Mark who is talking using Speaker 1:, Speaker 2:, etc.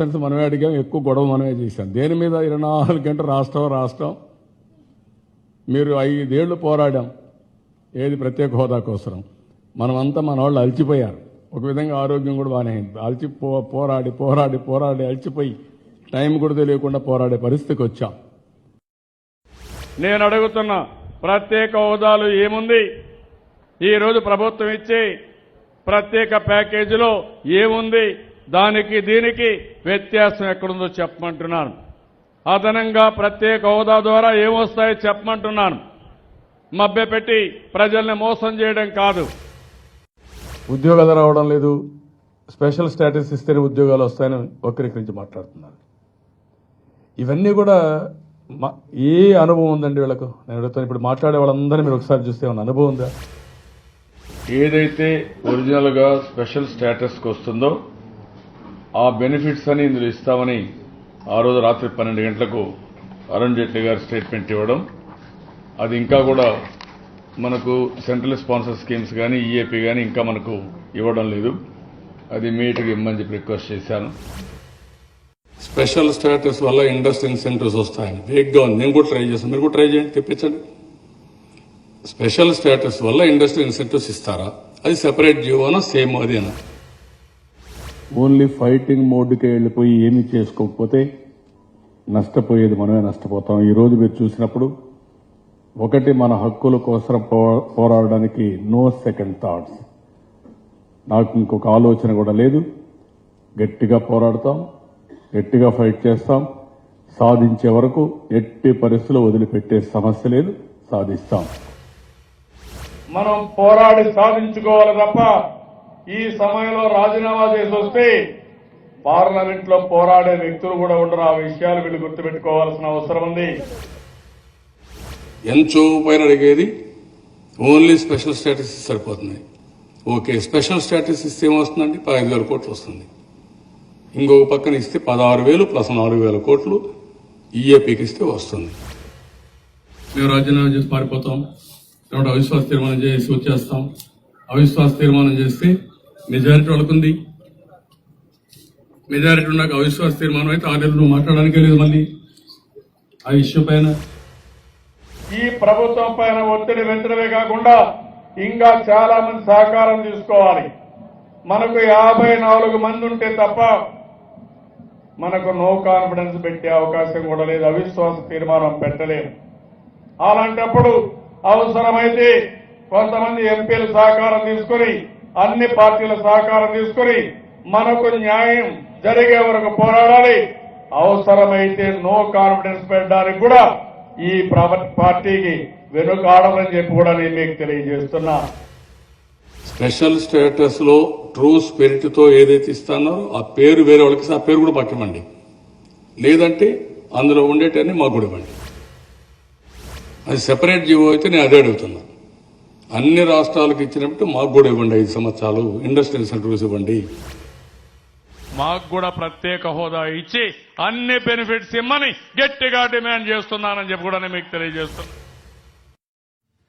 Speaker 1: Questions మనమే అడిగాం, ఎక్కువ గొడవ మనమే చేశాం. దేని మీద 24 గంటలు రాష్ట్రం మీరు 5 ఏళ్లు పోరాడాం. ఏది ప్రత్యేక హోదా కోసం మనమంతా మన వాళ్ళు అలసిపోయారు. ఒక విధంగా ఆరోగ్యం కూడా బాగానే అయింది. పోరాడి అలసిపోయి టైం కూడా తెలియకుండా పోరాడే పరిస్థితికి వచ్చాం. నేను అడుగుతున్నా, ప్రత్యేక హోదాలు ఏముంది? ఈరోజు ప్రభుత్వం ఇచ్చే ప్రత్యేక ప్యాకేజీలో ఏముంది? దానికి దీనికి వ్యత్యాసం ఎక్కడుందో చెప్పమంటున్నాను. అదనంగా ప్రత్యేక హోదా ద్వారా ఏమొస్తాయో చెప్పమంటున్నాను. మభ్యపెట్టి ప్రజల్ని మోసం చేయడం కాదు. ఉద్యోగాలు రావడం లేదు, స్పెషల్ స్టేటస్ ఇస్తేనే ఉద్యోగాలు వస్తాయని వక్రీకరించి మాట్లాడుతున్నారు. ఇవన్నీ కూడా ఏ అనుభవం ఉందండి వీళ్ళకు? నేను అడుగుతాను, ఇప్పుడు మాట్లాడే వాళ్ళందరినీ మీరు ఒకసారి చూస్తే ఏమన్నా అనుభవం ఉందా? ఏదైతే ఒరిజినల్ గా స్పెషల్ స్టేటస్కి వస్తుందో ఆ బెనిఫిట్స్ అని ఇందులో ఇస్తామని ఆ రోజు రాత్రి 12 గంటలకు అరుణ్ జైట్లీ గారు స్టేట్మెంట్ ఇవ్వడం, అది ఇంకా కూడా మనకు సెంట్రల్ స్పాన్సర్ స్కీమ్స్ కానీ ఈఏపీ కానీ ఇంకా మనకు ఇవ్వడం లేదు. అది ఇమ్మీడియట్గా ఇమ్మని చెప్పి రిక్వెస్ట్ చేశాను. స్పెషల్ స్టేటస్ వల్ల ఇండస్ట్రీ ఇన్సెంటివ్స్ వస్తాయని వేగ్గా ఉంది. నేను కూడా ట్రై చేస్తాను, మీరు కూడా ట్రై చేయండి, తెప్పించండి. స్పెషల్ స్టేటస్ వల్ల ఇండస్ట్రీ ఇన్సెంటివ్స్ ఇస్తారా? అది సెపరేట్ జీవోనా సేమ్ అదేనా? ఓన్లీ ఫైటింగ్ మోడ్కి వెళ్ళిపోయి ఏమీ చేసుకోకపోతే నష్టపోయేది మనమే నష్టపోతాం. ఈ రోజు మీరు చూసినప్పుడు ఒకటి, మన హక్కుల కోసం పోరాడడానికి నో సెకండ్ థాట్స్. నాకు ఇంకొక ఆలోచన కూడా లేదు. గట్టిగా పోరాడతాం, గట్టిగా ఫైట్ చేస్తాం. సాధించే వరకు ఎట్టి పరిస్థితుల్లో వదిలిపెట్టే సమస్య లేదు, సాధిస్తాం. మనం పోరాడి సాధించుకోవాలి తప్ప ఈ సమయంలో రాజీనామా చేసి వస్తే పార్లమెంట్ లో పోరాడే వ్యక్తులు కూడా ఉండరు. ఆ విషయాలు వీళ్ళు గుర్తుపెట్టుకోవాల్సిన అవసరం ఉంది. ఎంతో పైన అడిగేది ఓన్లీ స్పెషల్ స్టేటస్ సరిపోతుంది. ఓకే, స్పెషల్ స్టేటస్ ఇస్తే ఏమొస్తుందండి? 15,000 కోట్లు వస్తుంది. ఇంకొక పక్కన ఇస్తే 16,000 ప్లస్ 4,000 కోట్లు ఈఏపీకి ఇస్తే వస్తుంది. మేము రాజీనామా చేసి పారిపోతాం, కాబట్టి అవిశ్వాస తీర్మానం చేసి వచ్చేస్తాం. అవిశ్వాస తీర్మానం చేస్తే మెజారిటీ వాళ్ళకుంది. మెజారిటీ ఉన్నాక అవిశ్వాస తీర్మానం అయితే 6 నెలలు మాట్లాడడానికే లేదు. మళ్ళీ ఆ ఇష్యూ పైన ఈ ప్రభుత్వం పైన ఒత్తిడి పెంచడమే కాకుండా ఇంకా చాలా మంది సహకారం తీసుకోవాలి. మనకు 54 మంది ఉంటే తప్ప మనకు నో కాన్ఫిడెన్స్ పెట్టే అవకాశం కూడా లేదు, అవిశ్వాస తీర్మానం పెట్టలేదు. అలాంటప్పుడు అవసరమైతే కొంతమంది ఎంపీల సహకారం తీసుకుని, అన్ని పార్టీల సహకారం తీసుకుని మనకు న్యాయం జరిగే వరకు పోరాడాలి. అవసరమైతే నో కాన్ఫిడెన్స్ పెట్టడానికి కూడా ఈ పార్టీకి వెనుకాడమని చెప్పి కూడా నేను మీకు తెలియజేస్తున్నా. స్పెషల్ స్టేటస్ లో ట్రూ స్పిరిట్ తో ఏదైతే ఇస్తున్నారో ఆ పేరు వేరే వాళ్ళకి ఆ పేరు కూడా పక్కమండి, లేదంటే అందులో ఉండేటన్ని మాకు కూడా ఇవ్వండి. అది సెపరేట్ జీవో అయితే నేను అదే అడుగుతున్నా. అన్ని రాష్ట్రాలకు ఇచ్చినట్టు మాకు కూడా ఇవ్వండి. 5 సంవత్సరాలు ఇండస్ట్రియల్ ఇన్సెంటివ్స్ ఇవ్వండి. మాకు కూడా ప్రత్యేక హోదా ఇచ్చి అన్ని బెనిఫిట్స్ ఇమ్మని గట్టిగా డిమాండ్ చేస్తున్నానని చెప్పి కూడా మీకు తెలియజేస్తున్నాను.